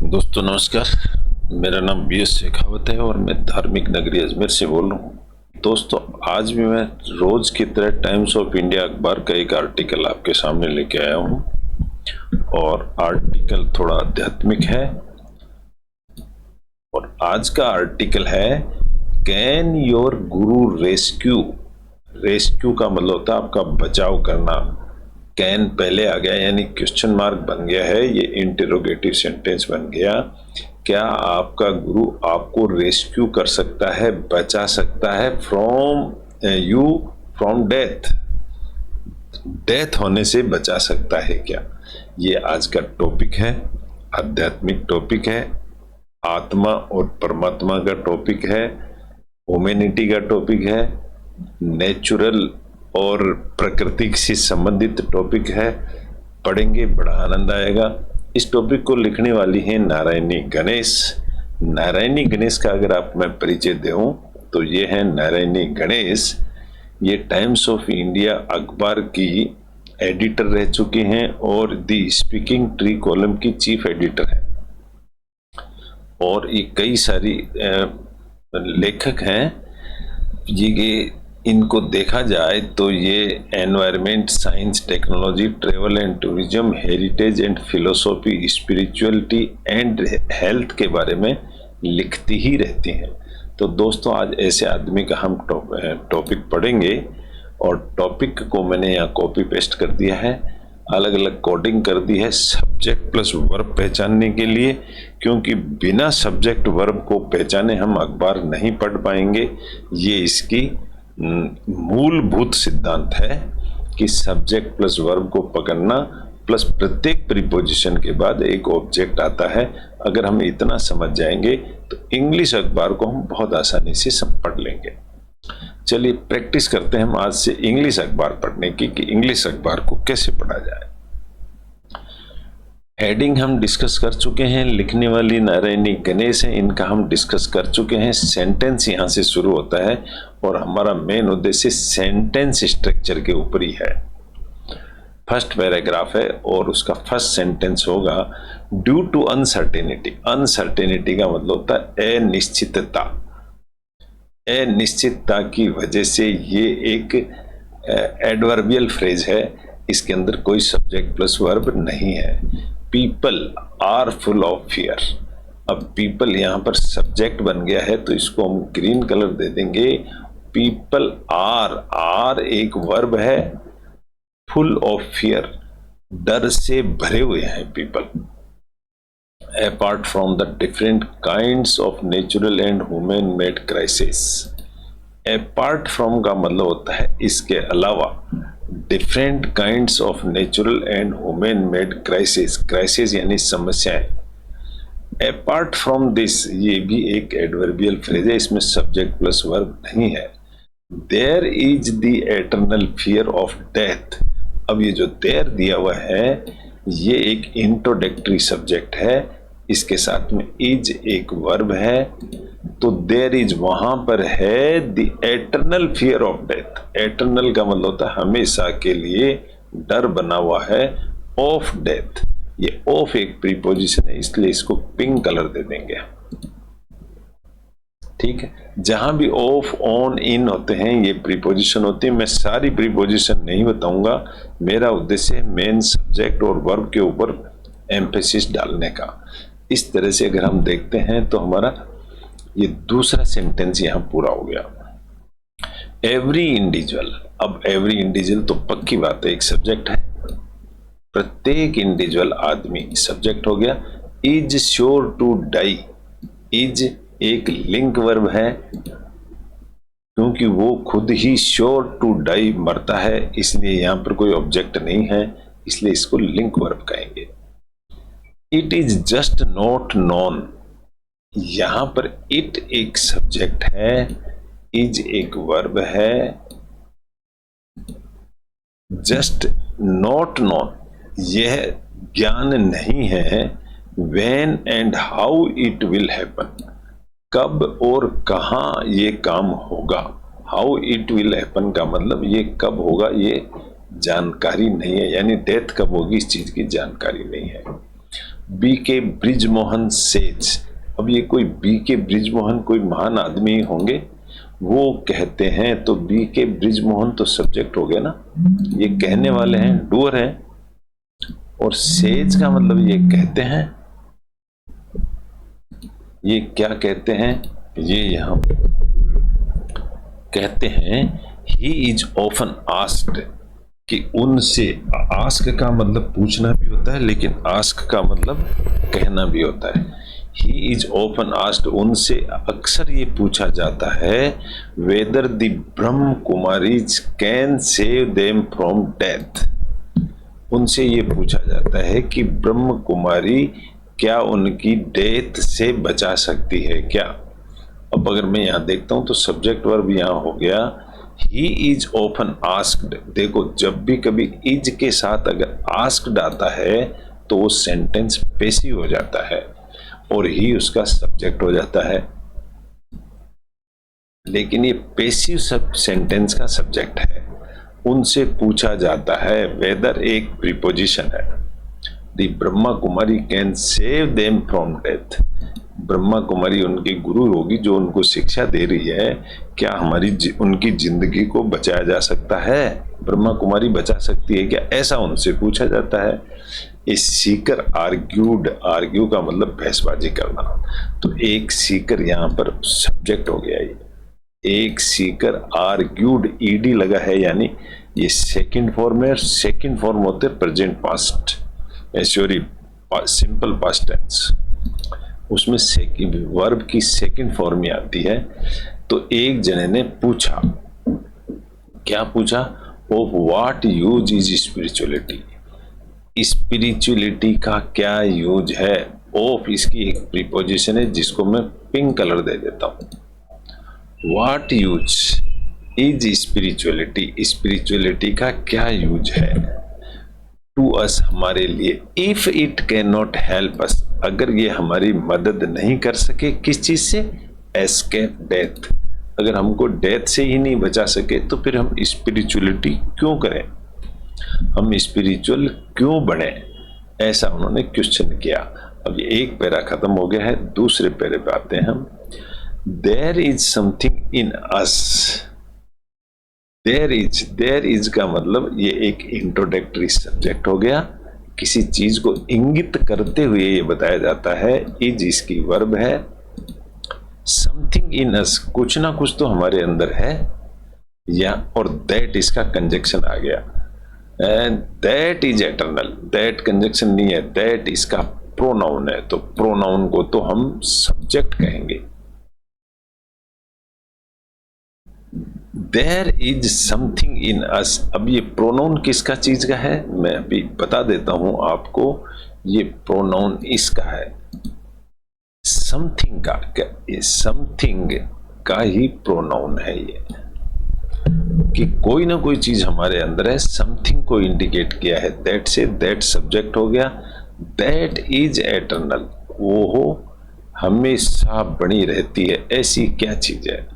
दोस्तों नमस्कार। मेरा नाम BS शेखावत है और मैं धार्मिक नगरी अजमेर से बोल रहा हूँ। दोस्तों आज भी मैं रोज की तरह टाइम्स ऑफ इंडिया अखबार का एक आर्टिकल आपके सामने लेके आया हूँ और आर्टिकल थोड़ा आध्यात्मिक है। और आज का आर्टिकल है can your Guru rescue. Rescue का मतलब होता है आपका बचाव करना। कैन पहले आ गया यानी क्वेश्चन मार्क बन गया है, ये इंटरोगेटिव सेंटेंस बन गया। क्या आपका गुरु आपको रेस्क्यू कर सकता है, बचा सकता है फ्रॉम डेथ, डेथ होने से बचा सकता है क्या? ये आज का टॉपिक है, आध्यात्मिक टॉपिक है, आत्मा और परमात्मा का टॉपिक है, ह्यूमैनिटी का टॉपिक है, नेचुरल और प्रकृति से संबंधित टॉपिक है। पढ़ेंगे बड़ा आनंद आएगा। इस टॉपिक को लिखने वाली है नारायणी गणेश। नारायणी गणेश का अगर आप मैं परिचय दूं तो ये है नारायणी गणेश। ये टाइम्स ऑफ इंडिया अखबार की एडिटर रह चुके हैं और दी स्पीकिंग ट्री कॉलम की चीफ एडिटर है और ये कई सारी लेखक हैं। ये इनको देखा जाए तो ये environment, science, technology, travel and tourism, heritage and philosophy, spirituality and health के बारे में लिखती ही रहती हैं। तो दोस्तों आज ऐसे आदमी का हम टॉपिक पढ़ेंगे और टॉपिक को मैंने यहाँ कॉपी पेस्ट कर दिया है, अलग अलग कोडिंग कर दी है सब्जेक्ट प्लस वर्ब पहचानने के लिए, क्योंकि बिना सब्जेक्ट वर्ब को पहचाने हम अखबार नहीं पढ़ पाएंगे। ये इसकी मूलभूत सिद्धांत है कि सब्जेक्ट प्लस वर्ब को पकड़ना प्लस प्रत्येक प्रीपोजिशन के बाद एक ऑब्जेक्ट आता है। अगर हम इतना समझ जाएंगे तो इंग्लिश अखबार को हम बहुत आसानी से सब पढ़ लेंगे। चलिए प्रैक्टिस करते हैं हम आज से इंग्लिश अखबार पढ़ने की कि इंग्लिश अखबार को कैसे पढ़ा जाए। हेडिंग हम डिस्कस कर चुके हैं, लिखने वाली नारायणी गणेश है, इनका हम डिस्कस कर चुके हैं। सेंटेंस यहाँ से शुरू होता है और हमारा मेन उद्देश्य सेंटेंस स्ट्रक्चर के ऊपर ही है। फर्स्ट पैराग्राफ है और उसका फर्स्ट सेंटेंस होगा ड्यू टू अनसर्टेनिटी। अनसर्टेनिटी का मतलब होता है अनिश्चितता। अनिश्चितता की वजह से ये एक एडवर्बियल फ्रेज है, इसके अंदर कोई सब्जेक्ट प्लस वर्ब नहीं है। People are full of fear. अब पीपल यहाँ पर सब्जेक्ट बन गया है तो इसको हम ग्रीन कलर दे देंगे। पीपल आर एक वर्ब है, फुल ऑफ फियर, डर से भरे हुए हैं people. Apart from the different kinds of natural and human made crisis. Apart from का मतलब होता है इसके अलावा, different kinds of natural and human made crisis. Crisis यानी समस्याएं। अपार्ट फ्रॉम दिस ये भी एक एडवर्बियल फ्रेज है, इसमें सब्जेक्ट प्लस वर्ब नहीं है। There is the eternal fear of death. अब ये जो देयर दिया हुआ है ये एक इंट्रोडक्टरी सब्जेक्ट है, इसके साथ में इज एक वर्ब है, तो देयर इज वहां पर है the eternal fear of death. Eternal का मतलब होता है हमेशा के लिए डर बना हुआ है, ऑफ डेथ। ये ऑफ एक प्रीपोजिशन है इसलिए इसको पिंक कलर दे देंगे। ठीक है, जहां भी ऑफ, ऑन, इन होते हैं ये प्रीपोजिशन होते हैं। मैं सारी प्रीपोजिशन नहीं बताऊंगा, मेरा उद्देश्य मेन सब्जेक्ट और वर्ब के ऊपर एम्फेसिस डालने का। इस तरह से अगर हम देखते हैं तो हमारा ये दूसरा सेंटेंस यहां पूरा हो गया। Every individual. अब एवरी इंडिविजुअल तो पक्की बात है एक सब्जेक्ट है, प्रत्येक इंडिविजुअल आदमी सब्जेक्ट हो गया। Is sure to die. Is एक लिंक वर्ब है क्योंकि वो खुद ही श्योर टू डाई मरता है, इसलिए यहां पर कोई ऑब्जेक्ट नहीं है, इसलिए इसको लिंक वर्ब कहेंगे। It is just not known. यहां पर इट एक सब्जेक्ट है, इज एक वर्ब है, जस्ट नॉट नोन यह ज्ञान नहीं है। When and how it will happen. कब और कहां ये काम होगा। हाउ इट विल हैपन का मतलब ये कब होगा ये जानकारी नहीं है, यानी डेथ कब होगी इस चीज की जानकारी नहीं है। बी के ब्रिजमोहन सेज। अब ये कोई बी के ब्रिजमोहन कोई महान आदमी होंगे, वो कहते हैं, तो बी के ब्रिजमोहन तो सब्जेक्ट हो गया ना, ये कहने वाले हैं, डूअर हैं। और सेज का मतलब ये कहते हैं, ये क्या कहते हैं, ये यहां कहते हैं ही इज ऑफन आस्क्ड, कि उनसे, आस्क का मतलब पूछना भी होता है, लेकिन आस्क का मतलब कहना भी होता है। ही इज ऑफन आस्क्ड, उनसे अक्सर ये पूछा जाता है, whether the Brahma Kumaris can save them from death. उनसे ये पूछा जाता है कि ब्रह्म कुमारी क्या उनकी डेथ से बचा सकती है क्या। अब अगर मैं यहाँ देखता हूं तो सब्जेक्ट वर्ब यहाँ हो गया, ही इज ऑफन आस्क्ड। देखो, जब भी कभी इज के साथ अगर आस्क्ड आता है तो वो सेंटेंस पैसिव हो जाता है और ही उसका सब्जेक्ट हो जाता है, लेकिन ये पैसिव सब सेंटेंस का सब्जेक्ट है। उनसे पूछा जाता है, वेदर एक प्रीपोजिशन है, the Brahma Kumari can save them from death. Brahma Kumari उनकी गुरु होगी जो उनको शिक्षा दे रही है, क्या हमारी उनकी जिंदगी को बचाया जा सकता है, ब्रह्मा कुमारी बचा सकती है क्या, ऐसा उनसे पूछा जाता है। ए सीकर आर्ग्यूड, आर्ग्यू का मतलब बहसबाजी करना, तो एक सीकर यहाँ पर सब्जेक्ट हो गया। एक सीकर आर्ग्यूड, ईडी लगा है, यानी ये सेकंड फॉर्म है। सेकंड फॉर्म होते present past, sorry simple past tense, उसमें वर्ब की सेकंड फॉर्म में आती है। तो एक जने ने पूछा, क्या पूछा, of what use is spirituality, spirituality का क्या यूज है। ऑफ इसकी एक प्रीपोजिशन है जिसको मैं पिंक कलर दे देता हूं। What use is spirituality, spirituality का क्या यूज है टू अस, हमारे लिए। If it can not help us, अगर ये हमारी मदद नहीं कर सके, किस चीज से, एस्केप डेथ, अगर हमको डेथ से ही नहीं बचा सके तो फिर हम स्पिरिचुअलिटी क्यों करें, हम स्पिरिचुअल क्यों बने, ऐसा उन्होंने क्वेश्चन किया। अब ये एक पैरा खत्म हो गया है, दूसरे पैरे पे आते हैं हम। There is something in us, there is का मतलब ये एक इंट्रोडक्टरी सब्जेक्ट हो गया, किसी चीज को इंगित करते हुए ये बताया जाता है। इज इसकी वर्ब है, समथिंग इन अस, कुछ ना कुछ तो हमारे अंदर है, या, और दैट इसका कंजक्शन आ गया, and that is eternal. That conjunction नहीं है, दैट इसका प्रोनाउन है, तो प्रोनाउन को तो हम सब्जेक्ट कहेंगे। देयर इज समथिंग इन अस, अब ये प्रोनाउन किसका चीज का है, मैं अभी बता देता हूं आपको। ये प्रोनाउन इसका है, समथिंग का, ये समथिंग का ही प्रोनाउन है ये, कि कोई ना कोई चीज हमारे अंदर है, समथिंग को इंडिकेट किया है। दैट से दैट सब्जेक्ट हो गया। दैट इज एटर्नल, वो हो हमेशा बनी रहती है, ऐसी क्या चीज है।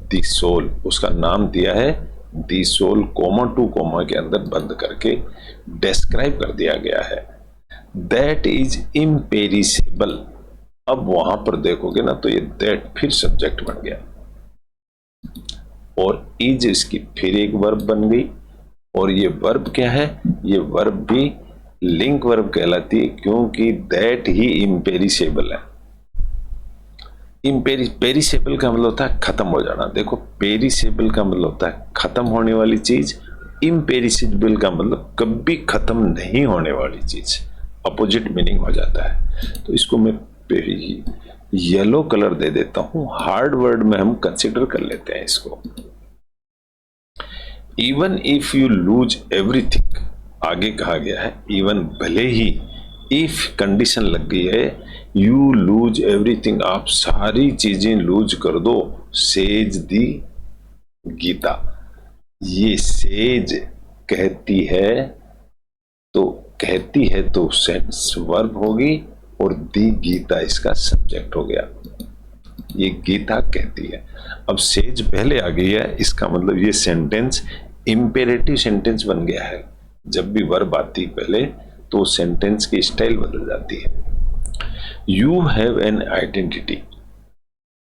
दी सोल, उसका नाम दिया है दी सोल, कोमा टू कोमा के अंदर बंद करके डिस्क्राइब कर दिया गया है। दैट इज इम्पेरिसेबल, अब वहां पर देखोगे ना तो ये दैट फिर सब्जेक्ट बन गया, और इज इसकी फिर एक वर्ब बन गई, और ये वर्ब क्या है, ये वर्ब भी लिंक वर्ब कहलाती है, क्योंकि दैट ही इम्पेरिसेबल है। पेरिसेबल का मतलब होता है खत्म हो जाना, देखो पेरिसेबल का मतलब होता है खत्म होने वाली चीज, इम्पेरिसेबल का मतलब कभी खत्म नहीं होने वाली चीज, अपोजिट मीनिंग हो जाता है। तो इसको मैं येलो कलर दे देता हूं, हार्ड वर्ड में हम कंसिडर कर लेते हैं इसको। Even if you lose everything, आगे कहा गया है इवन भले ही, इफ कंडीशन लग गई है, यू लूज एवरीथिंग, आप सारी चीजें लूज कर दो, सेज दी गीता, ये सेज कहती है, तो कहती है तो सेंस वर्ब होगी, और दी गीता इसका सब्जेक्ट हो गया, ये गीता कहती है। अब सेज पहले आ गई है, इसका मतलब ये सेंटेंस इंपेरेटिव सेंटेंस बन गया है। जब भी वर्ब आती पहले तो सेंटेंस की स्टाइल बदल जाती है। यू हैव एन आइडेंटिटी,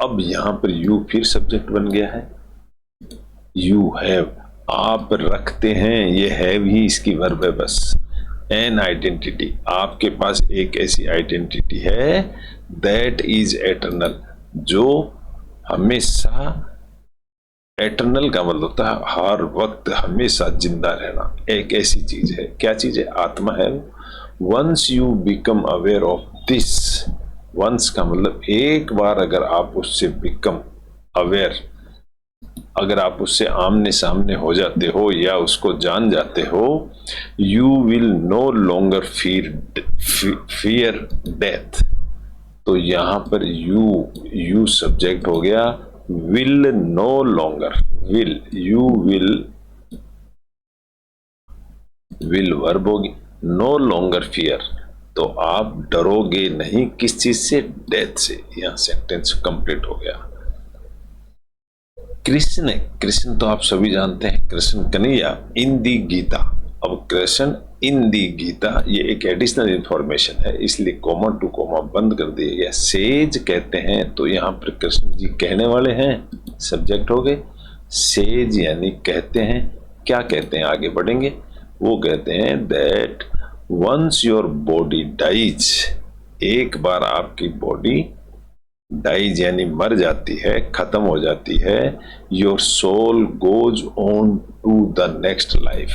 अब यहां पर यू फिर सब्जेक्ट बन गया है। यू हैव, आप रखते हैं, ये हैव ही इसकी वर्ब है बस। एन आइडेंटिटी, आपके पास एक ऐसी आइडेंटिटी है दैट इज एटर्नल, जो हमेशा, एटर्नल का मतलब होता है हर वक्त हमेशा जिंदा रहना, एक ऐसी चीज है। क्या चीज है? आत्मा है। Once you become aware of this, once का मतलब एक बार अगर आप उससे बिकम अवेयर, अगर आप उससे आमने सामने हो जाते हो या उसको जान जाते हो, you will no longer fear death. तो यहां पर यू सब्जेक्ट हो गया, will no longer, will, you will verb होगी, नो लॉन्गर फियर, तो आप डरोगे नहीं किस चीज से? डेथ से। यहां सेंटेंस कंप्लीट हो गया। कृष्ण, कृष्ण तो आप सभी जानते हैं, कृष्ण कन्हैया इन दी गीता। अब कृष्ण इन दी गीता, ये एक एडिशनल इंफॉर्मेशन है, इसलिए कोमा टू कोमा बंद कर दिया गया। सेज कहते हैं, तो यहाँ पर कृष्ण जी कहने वाले हैं, सब्जेक्ट हो गए। सेज यानी कहते हैं, क्या कहते हैं? आगे बढ़ेंगे। वो कहते हैं that once your body dies, एक बार आपकी बॉडी डाइज यानी मर जाती है, खत्म हो जाती है, your soul goes on to the next life,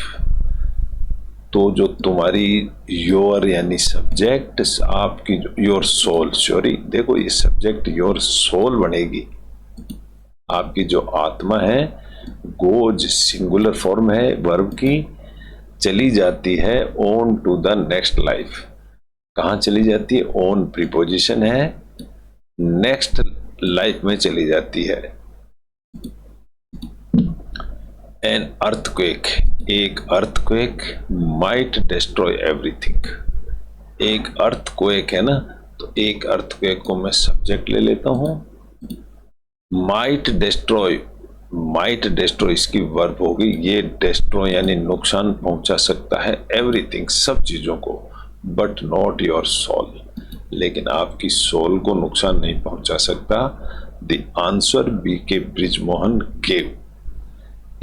तो जो तुम्हारी योर यानी सब्जेक्ट, आपकी योर सोल, सॉरी देखो ये सब्जेक्ट योर सोल बनेगी, आपकी जो आत्मा है, गोज सिंगुलर फॉर्म है वर्ब की, चली जाती है on to the next life. कहाँ चली जाती है? ऑन प्रीपोजिशन है, नेक्स्ट लाइफ में चली जाती है। एन अर्थक्वेक, एक अर्थक्वेक माइट डिस्ट्रॉय एवरीथिंग। एक अर्थक्वेक है ना, तो एक अर्थक्वेक को मैं सब्जेक्ट ले लेता हूं। माइट डिस्ट्रॉय, माइट डिस्ट्रॉय इसकी वर्ब होगी, ये डिस्ट्रॉय यानी नुकसान पहुंचा सकता है, एवरीथिंग सब चीजों को, बट नॉट योर सोल, लेकिन आपकी सोल को नुकसान नहीं पहुंचा सकता। द आंसर बी के ब्रिजमोहन गेव,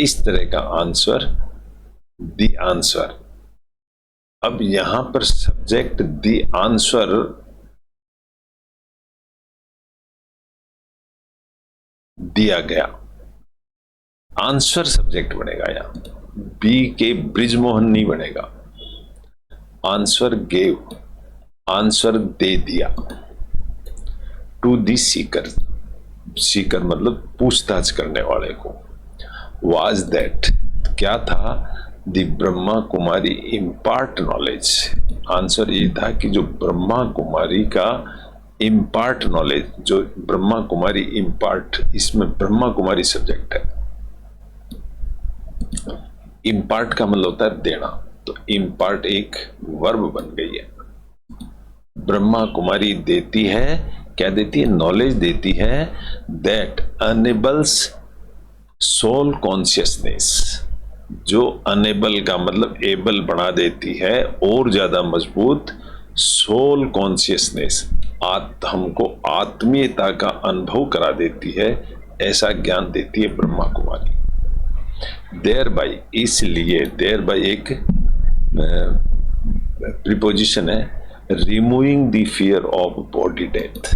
इस तरह का आंसर, द आंसर। अब यहां पर सब्जेक्ट द आंसर दिया गया, आंसर सब्जेक्ट बनेगा, यहां बी के ब्रिजमोहन नहीं बनेगा। आंसर गेव, आंसर दे दिया। टू दी सीकर, सीकर मतलब पूछताछ करने वाले को। वाज दैट, क्या था? The Brahma Kumari impart knowledge, answer ये था कि जो ब्रह्मा कुमारी का इम्पार्ट नॉलेज, जो ब्रह्मा कुमारी इम्पार्ट, इसमें ब्रह्मा कुमारी सब्जेक्ट है। इम्पार्ट का मतलब होता है देना, तो इम्पार्ट एक वर्ब बन गई है। ब्रह्मा कुमारी देती है, क्या देती है? नॉलेज देती है, दैट अनेबल्स सोल कॉन्शियसनेस, जो अनेबल का मतलब एबल बना देती है, और ज्यादा मजबूत, सोल कॉन्शियसनेस, हमको आत्मीयता का अनुभव करा देती है, ऐसा ज्ञान देती है ब्रह्मा कुमारी। देयर बाई, इसलिए देयर बाई एक प्रीपोजिशन है, removing the fear of body death,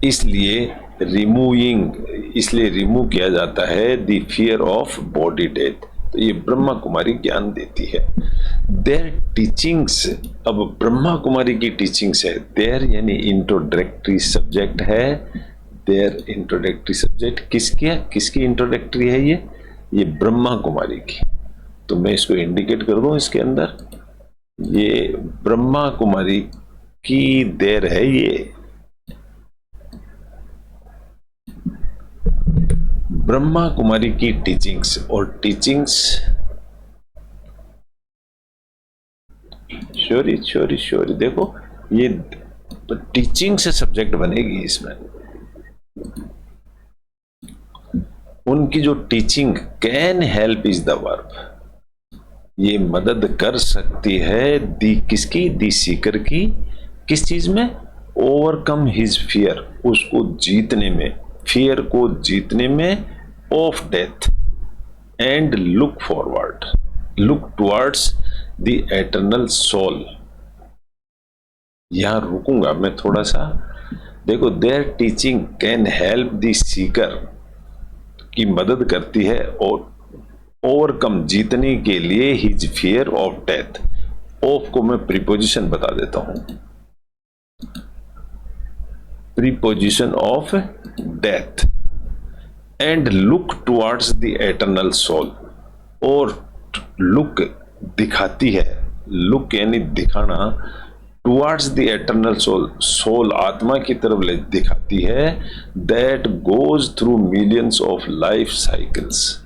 इसलिए रिमूविंग, इसलिए रिमूव किया जाता है the fear of body death, तो ये ब्रह्मा कुमारी ज्ञान देती है। देयर टीचिंग्स, अब ब्रह्मा कुमारी की टीचिंग्स है, देयर यानी इंट्रोडक्टरी सब्जेक्ट है, देयर इंट्रोडक्टरी सब्जेक्ट किसकी है? किसकी इंट्रोडक्टरी है ये ब्रह्मा कुमारी की। तो मैं इसको इंडिकेट कर दूं इसके अंदर, ये ब्रह्मा कुमारी की देर है, ये ब्रह्मा कुमारी की टीचिंग्स, और टीचिंग्स श्योरी देखो ये टीचिंग से सब्जेक्ट बनेगी इसमें, उनकी जो teaching, can help is the verb, ये मदद कर सकती है दी किसकी, दी सीकर की, किस चीज में, ओवरकम हिज फियर, उसको जीतने में, फियर को जीतने में, of death, and look forward, look towards the eternal soul. यहां रुकूंगा मैं थोड़ा सा। देखो, their teaching can help the seeker, की मदद करती है और ओवरकम जीतने के लिए his fear of death. Of को मैं प्रीपोजिशन बता देता हूं, preposition of death, and look towards the eternal soul, और लुक दिखाती है, लुक यानी दिखाना, towards the eternal soul, soul आत्मा की तरफ ले दिखाती है, that goes through millions of life cycles.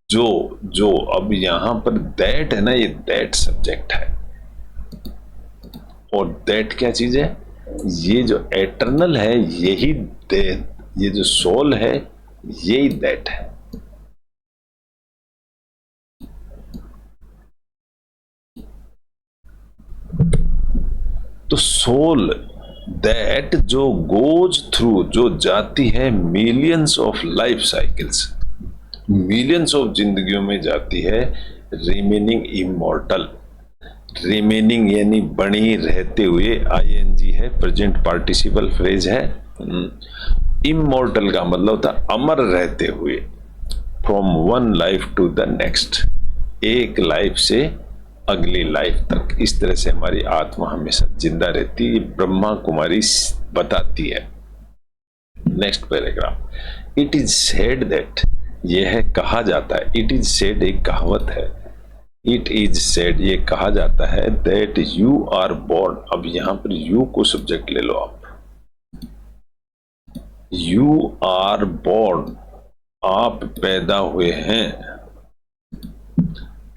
जो जो अब यहां पर दैट है ना, ये दैट सब्जेक्ट है, और दैट क्या चीज है, ये जो एटर्नल है यही दैट, ये जो सोल है यही दैट है। तो सोल दैट जो गोज थ्रू, जो जाती है millions of life cycles, millions of जिंदगियों में जाती है, रिमेनिंग इमॉर्टल, रिमेनिंग यानी बनी रहते हुए, आईएनजी है, प्रेजेंट पार्टिसिपल फ्रेज है। इमॉर्टल का मतलब होता है अमर रहते हुए, from one life to the next, एक लाइफ से अगली लाइफ तक। इस तरह से हमारी आत्मा हमेशा जिंदा रहती है, ब्रह्मा कुमारी बताती है। Next paragraph, it is said that, यह है कहा जाता है, इट इज सेड एक कहावत है, इट इज सेड ये कहा जाता है, दैट यू आर बोर्न, अब यहां पर यू को सब्जेक्ट ले लो आप, यू आर बोर्न, आप पैदा हुए हैं,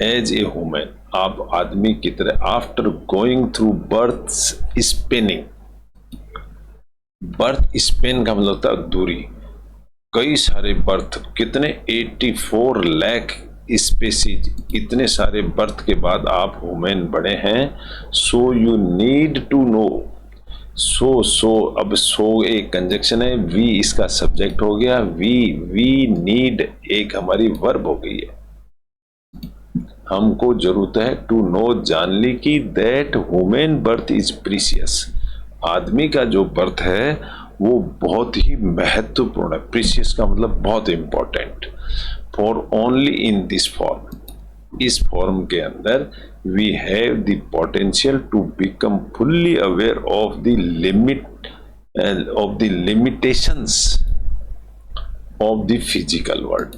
एज ए ह्यूमन, आप आदमी की तरह, after going through birth spanning, birth span का मतलब होता है दूरी, कई सारे बर्थ, कितने 84 लाख स्पेसीज, इतने सारे बर्थ के बाद आप ह्यूमन बने हैं। So you need to know, so अब सो एक कंजक्शन है, वी इसका सब्जेक्ट हो गया, वी नीड एक हमारी वर्ब हो गई है, हमको जरूरत है टू नो, जानने की, that human birth is precious, आदमी का जो बर्थ है वो बहुत ही महत्वपूर्ण है, प्रीसियस का मतलब बहुत important, for only in this form, इस फॉर्म के अंदर we have the potential to become fully aware of the limit, of the limitations of the physical world.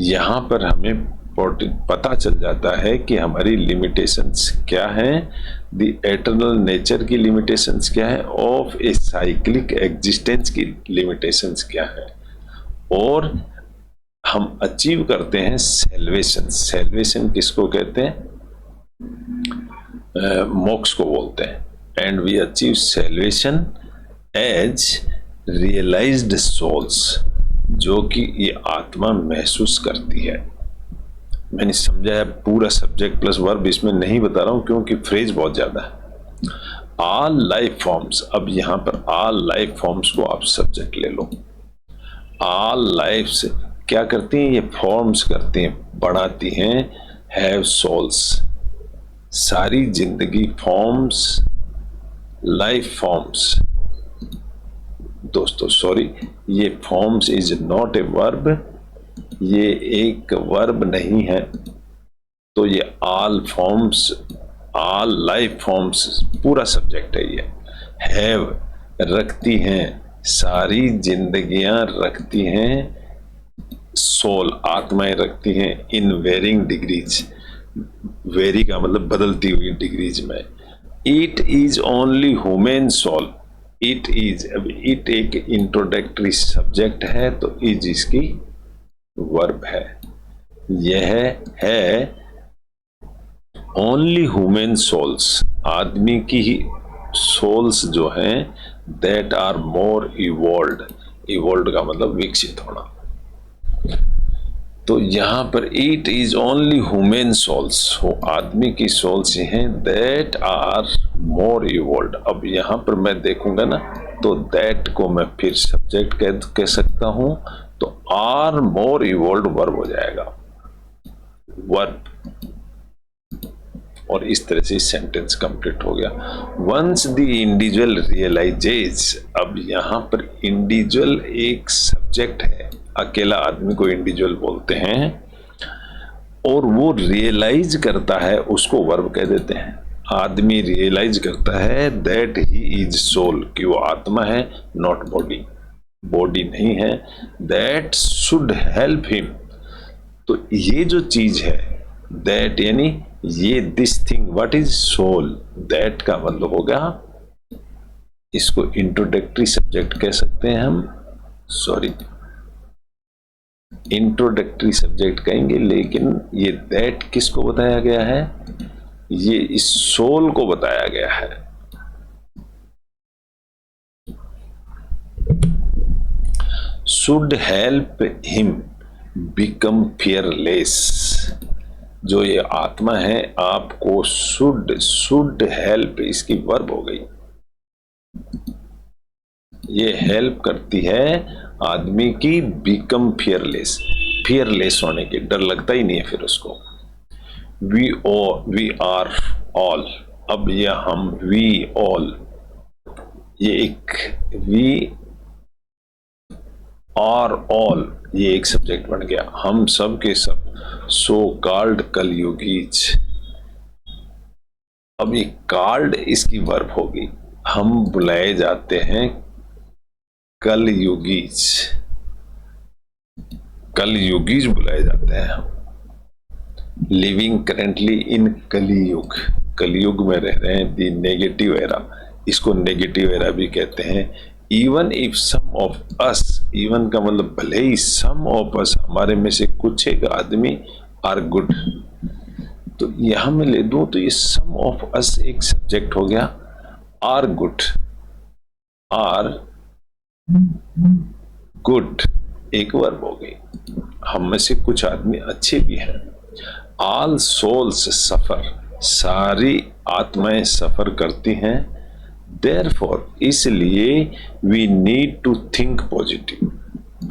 यहां पर हमें पता चल जाता है कि हमारी लिमिटेशंस क्या हैं, द एटर्नल नेचर की लिमिटेशंस क्या है, ऑफ ए साइक्लिक एग्जिस्टेंस की लिमिटेशंस क्या है, और हम अचीव करते हैं सेल्वेशन। सेल्वेशन किसको कहते हैं, मोक्ष को बोलते हैं, and we achieve salvation as realised souls, जो कि ये आत्मा महसूस करती है। मैंने समझा है, पूरा सब्जेक्ट प्लस वर्ब इसमें नहीं बता रहा हूं क्योंकि फ्रेज बहुत ज्यादा है। ऑल लाइफ फॉर्म्स, अब यहां पर ऑल लाइफ फॉर्म्स को आप सब्जेक्ट ले लो। ऑल लाइफ्स क्या करती हैं, ये फॉर्म्स करती हैं, बढ़ाती हैं, हैव सोल्स, सारी जिंदगी फॉर्म्स, लाइफ फॉर्म्स, दोस्तों सॉरी, ये forms is not a verb, ये एक वर्ब नहीं है, तो ये all forms, all life forms पूरा सब्जेक्ट है। ये हैव रखती हैं, सारी जिंदगियां रखती हैं, सोल आत्माएं रखती हैं, इन वेरिंग डिग्रीज, वेरी का मतलब बदलती हुई डिग्रीज में। It is only human soul, it is, अब इट एक इंट्रोडक्टरी सब्जेक्ट है तो इज इसकी वर्ब है, यह है ओनली ह्यूमन सोल्स, आदमी की ही सोल्स जो हैं, that are more evolved, evolved का मतलब विकसित होना। तो यहाँ पर it is only human souls, वो आदमी की सोल्स हैं दैट आर मोर इवॉल्व्ड। अब यहाँ पर मैं देखूंगा ना तो दैट को मैं फिर सब्जेक्ट कह सकता हूं, तो आर मोर इवॉल्व्ड वर्ब हो जाएगा, वर्ब। और इस तरह से सेंटेंस कंप्लीट हो गया। वंस द इंडिविजुअल रियलाइजेज, अब यहां पर इंडिविजुअल एक सब्जेक्ट है, अकेला आदमी को इंडिविजुअल बोलते हैं, और वो रियलाइज करता है उसको वर्ब कह देते हैं। आदमी रियलाइज करता है दैट ही इज सोल, कि वो आत्मा है, नॉट बॉडी, बॉडी नहीं है, दैट शुड हेल्प हिम। तो ये जो चीज है दैट, यानी ये this thing, what is soul, that का मतलब होगा, इसको इंट्रोडक्टरी सब्जेक्ट कह सकते हैं हम, सॉरी इंट्रोडक्टरी सब्जेक्ट कहेंगे, लेकिन ये दैट किसको बताया गया है, ये इस सोल को बताया गया है। Should help him become fearless, जो ये आत्मा है आपको शुड हेल्प, इसकी वर्ब हो गई, ये हेल्प करती है आदमी की बिकम फियरलेस, फियरलेस होने की, डर लगता ही नहीं है फिर उसको। वी आर ऑल, अब ये हम, वी ऑल, ये एक वी आर ऑल, ये एक सब्जेक्ट बन गया, हम सब के सब, सो कॉल्ड कलयुगीज। अब ये कॉल्ड इसकी वर्ब होगी, हम बुलाए जाते हैं कलयुगीज, कलयुगीज बुलाए जाते हैं हम। लिविंग करेंटली इन कलियुग, कलियुग में रह रहे हैं, दी नेगेटिव एरा, इसको नेगेटिव एरा भी कहते हैं। Even if some of us, even का मतलब भले ही, सम ऑफ अस, हमारे में से कुछ एक आदमी, आर गुड, तो यहां मैं ले दूं तो ये सम ऑफ अस एक सब्जेक्ट हो गया, आर गुड, आर गुड एक वर्ब हो गई, हम में से कुछ आदमी अच्छे भी हैं। ऑल सोल्स सफर, सारी आत्माएं सफर करती हैं। देयरफॉर, इसलिए we need to think positive.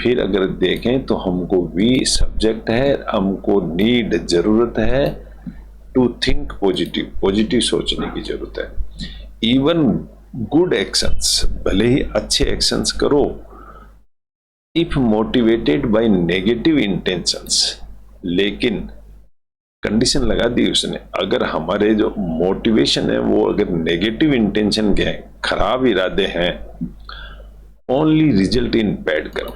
फिर अगर देखें तो हमको वी सब्जेक्ट है, हमको नीड जरूरत है, टू थिंक पॉजिटिव, पॉजिटिव सोचने की जरूरत है। इवन गुड एक्शंस, भले ही अच्छे एक्शंस करो, if motivated by negative intentions, लेकिन कंडीशन लगा दी उसने, अगर हमारे जो मोटिवेशन है वो अगर नेगेटिव इंटेंशन के हैं, खराब इरादे हैं, ओनली रिजल्ट इन बैड कर्म,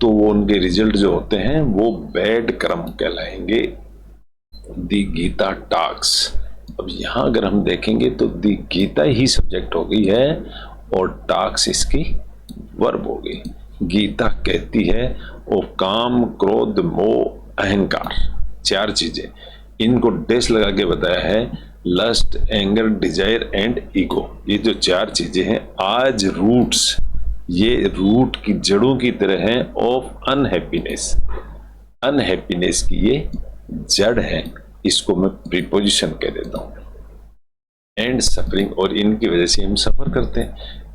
तो वो उनके रिजल्ट जो होते हैं वो बैड कर्म कहलाएंगे। दी गीता टॉक्स, अब यहां अगर हम देखेंगे तो दी गीता ही सब्जेक्ट हो गई है और टॉक्स इसकी वर्ब हो गई। गीता कहती है वो काम, क्रोध, मोह, अहंकार, चार चीजें, इनको डैश लगा के बताया है, lust, anger, desire and ego, ये जो चार चीजें हैं आज रूट्स, ये रूट की जड़ों की तरह हैं ऑफ अनहैप्पीनेस, अनहैप्पीनेस की ये जड़ है, इसको मैं प्रीपोजिशन कह देता हूं, एंड सफरिंग, और इनकी वजह से हम सफर करते हैं।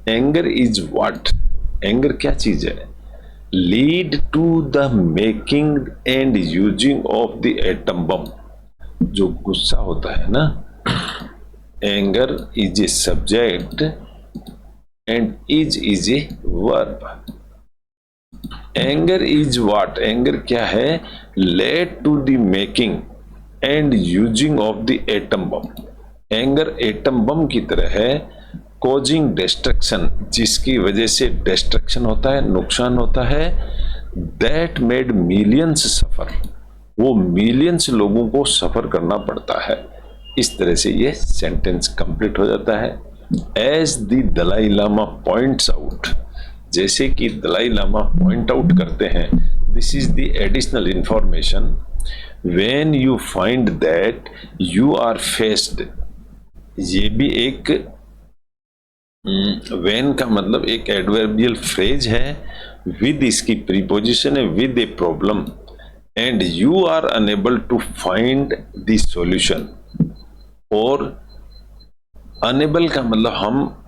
एंगर इज व्हाट, एंगर क्या चीज है, lead to the making and using of the atom bomb, जो गुस्सा होता है ना, anger is a subject and is a verb. Anger is what, anger क्या है, led to the making and using of the atom bomb, anger atom bomb की तरह है, कॉजिंग डिस्ट्रक्शन, जिसकी वजह से डिस्ट्रक्शन होता है, नुकसान होता है, दैट मेड मिलियंस सफर, वो मिलियंस लोगों को सफर करना पड़ता है। इस तरह से ये सेंटेंस कंप्लीट हो जाता है। As the Dalai Lama points out, जैसे कि दलाई लामा पॉइंट आउट करते हैं, this is the additional information when you find that you are faced, ये भी एक व्हेन का मतलब एक एडवर्बियल फ्रेज है, विद इसकी प्रीपोजिशन है with a problem, and you are unable to find the solution, और अनेबल का मतलब हम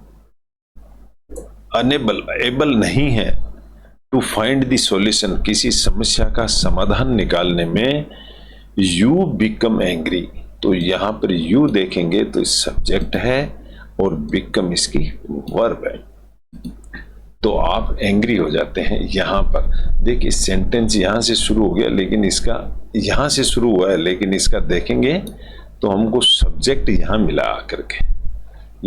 एबल नहीं है टू फाइंड द सॉल्यूशन, किसी समस्या का समाधान निकालने में, यू बिकम एंग्री। तो यहां पर यू देखेंगे तो सब्जेक्ट है और बिकम इसकी वर्ब है, तो आप एंग्री हो जाते हैं। यहां पर देखिए सेंटेंस यहां से शुरू हो गया, लेकिन इसका यहां से शुरू हुआ है, लेकिन इसका देखेंगे तो हमको सब्जेक्ट यहां मिला आकर के।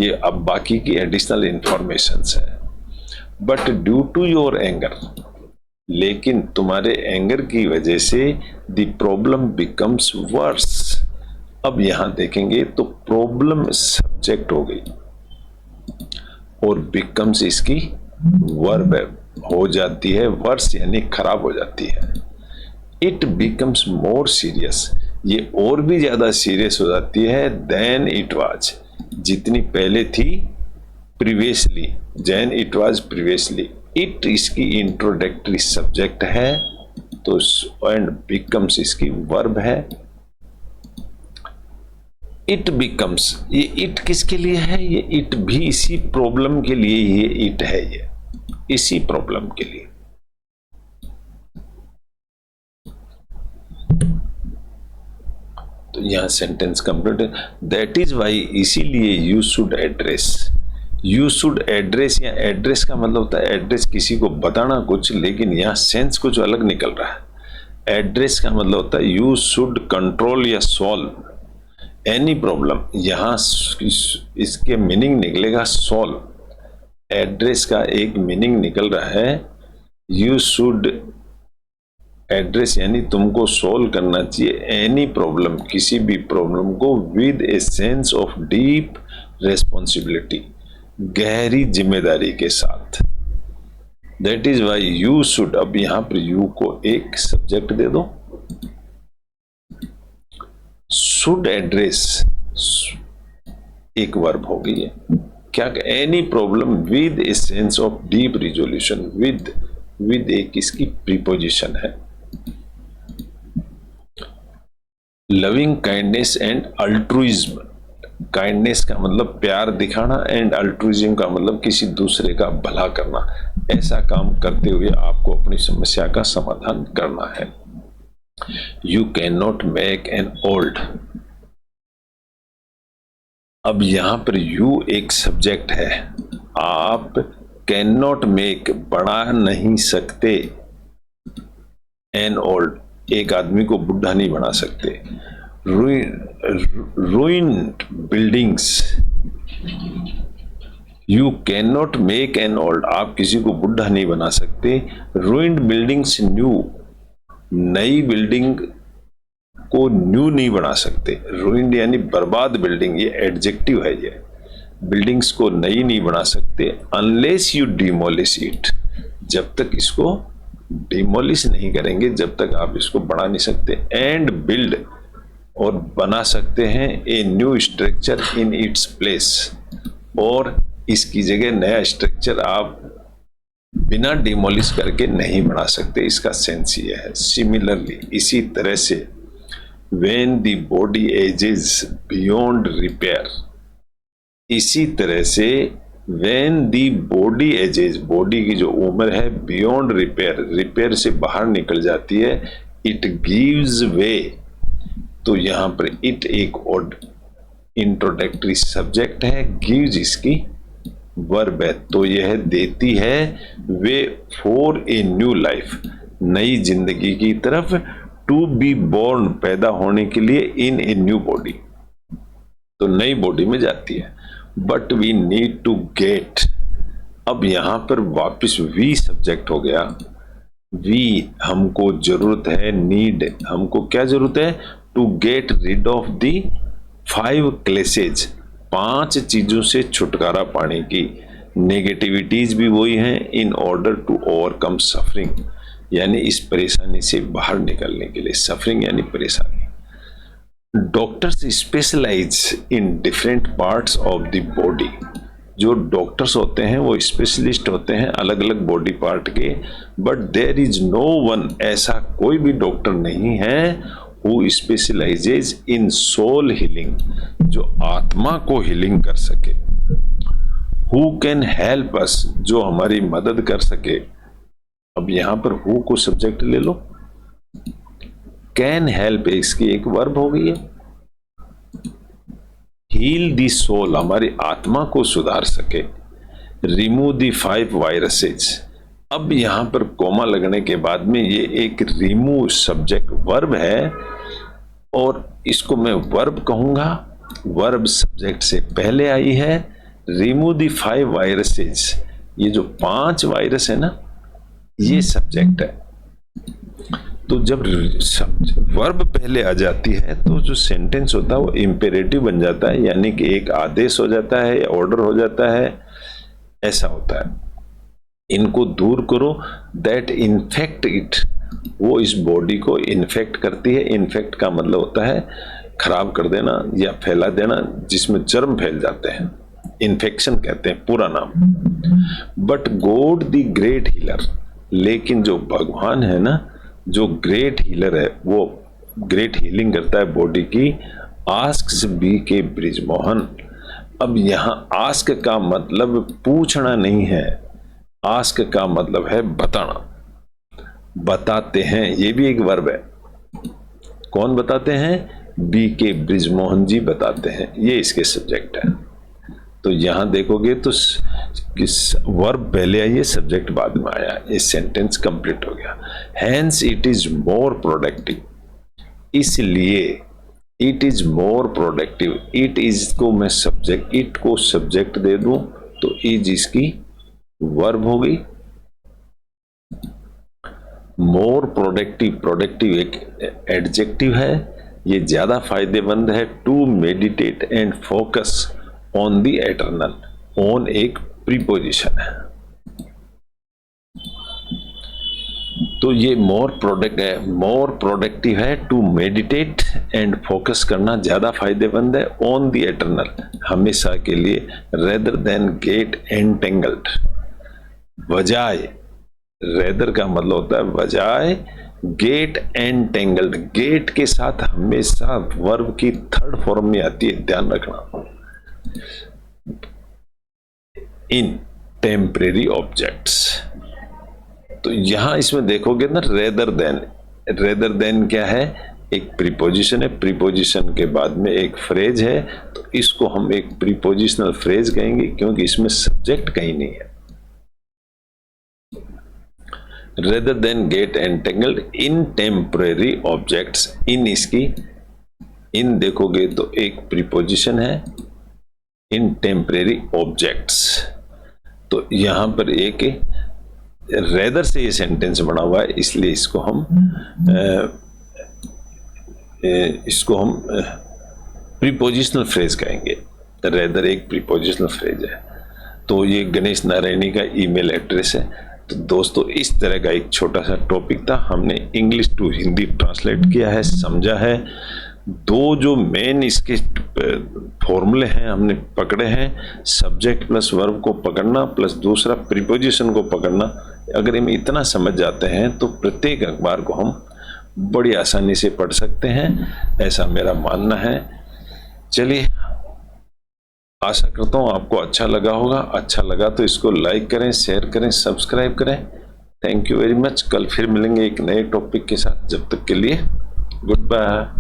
ये अब बाकी की एडिशनल इंफॉर्मेशन है। But due to your anger, लेकिन तुम्हारे एंगर की वजह से द प्रॉब्लम बिकम्स वर्स। अब यहां देखेंगे तो प्रॉब्लम सब्जेक्ट हो गई और बिकम्स इसकी वर्ब हो जाती है, वर्स यानी खराब हो जाती है। इट बिकम्स मोर सीरियस, ये और भी ज्यादा सीरियस हो जाती है देन इट वाज, जितनी पहले थी previously, then it was previously. It इसकी इंट्रोडक्टरी सब्जेक्ट है, तो एंड बिकम्स इसकी वर्ब है। इट बिकम्स, ये इट किसके लिए है? ये इट भी इसी प्रॉब्लम के लिए ये इट है, ये इसी प्रॉब्लम के लिए। तो यहां सेंटेंस कंप्लीट है। दैट इज वाई, इसीलिए you should address. You should address, या एड्रेस का मतलब होता है एड्रेस किसी को बताना कुछ, लेकिन यहां सेंस कुछ अलग निकल रहा है। एड्रेस का मतलब होता है यू शुड कंट्रोल या सॉल्व एनी प्रॉब्लम, यहां इसके मीनिंग निकलेगा सॉल्व। एड्रेस का एक मीनिंग निकल रहा है यू शुड एड्रेस, यानी तुमको सॉल्व करना चाहिए एनी प्रॉब्लम, किसी भी प्रॉब्लम को with a sense of deep responsibility, गहरी जिम्मेदारी के साथ। That is why you should, अब यहां पर यू को एक सब्जेक्ट दे दो, शुड एड्रेस एक वर्ब हो गई है। क्या any problem with a sense of deep resolution, with एक इसकी प्रीपोजिशन है। Loving kindness and altruism, kindness का मतलब प्यार दिखाना, एंड अल्ट्रुइज्म का मतलब किसी दूसरे का भला करना। ऐसा काम करते हुए आपको अपनी समस्या का समाधान करना है। You can not make an old, अब यहां पर यू एक सब्जेक्ट है, आप कैन नॉट मेक बना नहीं सकते, एन ओल्ड एक आदमी को बुढ़ा नहीं बना सकते। ruined buildings, you can not make an old, आप किसी को बुढ़ा नहीं बना सकते। ruined बिल्डिंग्स न्यू, नई बिल्डिंग को न्यू नहीं बना सकते। ruined यानी बर्बाद बिल्डिंग, ये एडजेक्टिव है, ये बिल्डिंग्स को नई नहीं बना सकते। अनलेस यू डिमोलिश इट, जब तक इसको डिमोलिश नहीं करेंगे जब तक आप इसको बना नहीं सकते। एंड बिल्ड, और बना सकते हैं a new structure in its place, और इसकी जगह नया स्ट्रक्चर आप बिना डिमोलिश करके नहीं बना सकते। इसका सेंस ये है। सिमिलरली, इसी तरह से when the body ages beyond repair, इसी तरह से when the body ages, body की जो उम्र है बियॉन्ड रिपेयर, रिपेयर से बाहर निकल जाती है, इट गिव्स वे, तो यहां पर इट एक और इंट्रोडक्टरी सब्जेक्ट है, गिव्स इसकी वर्ब है, तो यह देती है way for a new life, नई जिंदगी की तरफ। टू बी बोर्न, पैदा होने के लिए, इन ए न्यू बॉडी, तो नई बॉडी में जाती है। But we need to get, अब यहां पर वापस वी सब्जेक्ट हो गया। वी हमको जरूरत है, नीड हमको क्या जरूरत है? To get rid of the 5 क्लेसेज, 5 चीजों से छुटकारा पाने की। नेगेटिविटीज भी वही हैं, in order to overcome suffering, यानी इस परेशानी से बाहर निकलने के लिए। सफरिंग यानी परेशानी। Doctors specialize in different parts of the body, जो डॉक्टर्स होते हैं वो स्पेशलिस्ट होते हैं अलग अलग बॉडी पार्ट के, but there is no one, ऐसा कोई भी डॉक्टर नहीं है who specializes in soul healing, जो आत्मा को हीलिंग कर सके। हु कैन हेल्प अस, जो हमारी मदद कर सके। अब यहां पर हु को सब्जेक्ट ले लो, कैन हेल्प इसकी एक वर्ब हो गई है। हील दी सोल, हमारी आत्मा को सुधार सके। रिमूव दी 5 वायरसेज, अब यहां पर कोमा लगने के बाद में ये एक रिमूव सब्जेक्ट वर्ब है और इसको मैं वर्ब कहूंगा, वर्ब सब्जेक्ट से पहले आई है। रिमूव दी 5 वायरसेज, ये जो 5 वायरस है ना, ये सब्जेक्ट है। तो जब वर्ब पहले आ जाती है तो जो सेंटेंस होता है वो इंपेरेटिव बन जाता है, यानी कि एक आदेश हो जाता है या ऑर्डर हो जाता है, ऐसा होता है। इनको दूर करो, दैट इन्फेक्ट इट, वो इस बॉडी को इन्फेक्ट करती है। इन्फेक्ट का मतलब होता है खराब कर देना या फैला देना, जिसमें जर्म फैल जाते हैं, इन्फेक्शन कहते हैं पूरा नाम। But God the great healer, लेकिन जो भगवान है ना, जो ग्रेट हीलर है, वो ग्रेट हीलिंग करता है बॉडी की। आस्क्स बी के ब्रिजमोहन, अब यहां आस्क का मतलब पूछना नहीं है, आस्क का मतलब है बताना, बताते हैं, ये भी एक वर्ब है। कौन बताते हैं? बी के ब्रिजमोहन जी बताते हैं, ये इसके सब्जेक्ट है। तो यहां देखोगे तो वर्ब पहले आई है, सब्जेक्ट बाद में आया, ये सेंटेंस कंप्लीट हो गया। Hence it is more productive, इसलिए it is more productive. It is को मैं सब्जेक्ट, इट को सब्जेक्ट दे दूं तो इज इसकी वर्ब हो गई। मोर प्रोडक्टिव, प्रोडक्टिव एक एडजेक्टिव है, ये ज्यादा फायदेमंद है। To meditate and focus on the eternal, on एक प्रीपोजिशन है। तो ये मोर प्रोडक्टिव है। टू मेडिटेट एंड फोकस करना ज्यादा फायदेमंद है। ऑन द एटर्नल, हमेशा के लिए। रेदर देन गेट एंटेंगल्ड, बजाय, रेदर का मतलब होता है बजाय, गेट एंटेंगल्ड, गेट के साथ हमेशा वर्ब की थर्ड फॉर्म में आती है, ध्यान रखना। इन टेम्परेरी ऑब्जेक्ट्स, तो यहां इसमें देखोगे ना रेदर देन, रेदर देन क्या है? एक प्रीपोजिशन है, प्रीपोजिशन के बाद में एक फ्रेज है, तो इसको हम एक प्रीपोजिशनल फ्रेज कहेंगे क्योंकि इसमें सब्जेक्ट कहीं नहीं है। Rather then get entangled in temporary objects, इन इसकी, इन देखोगे तो एक प्रीपोजिशन है, इन टेम्परेरी ऑब्जेक्ट्स। तो यहां पर एक रेदर से ये सेंटेंस बना हुआ है, इसलिए इसको हम प्रीपोजिशनल फ्रेज कहेंगे। रेदर एक प्रीपोजिशनल फ्रेज है। तो ये गणेश नारायणी का ईमेल एड्रेस है। तो दोस्तों, इस तरह का एक छोटा सा टॉपिक था, हमने इंग्लिश टू हिंदी ट्रांसलेट किया है, समझा है। दो जो मेन इसके फॉर्मूले हैं हमने पकड़े हैं, सब्जेक्ट प्लस वर्ब को पकड़ना प्लस दूसरा प्रीपोजिशन को पकड़ना। अगर हम इतना समझ जाते हैं तो प्रत्येक अखबार को हम बड़ी आसानी से पढ़ सकते हैं, ऐसा मेरा मानना है। चलिए, आशा करता हूँ आपको अच्छा लगा होगा। अच्छा लगा तो इसको लाइक करें, शेयर करें, सब्सक्राइब करें। Thank you very much. कल फिर मिलेंगे एक नए टॉपिक के साथ। जब तक के लिए गुड बाय।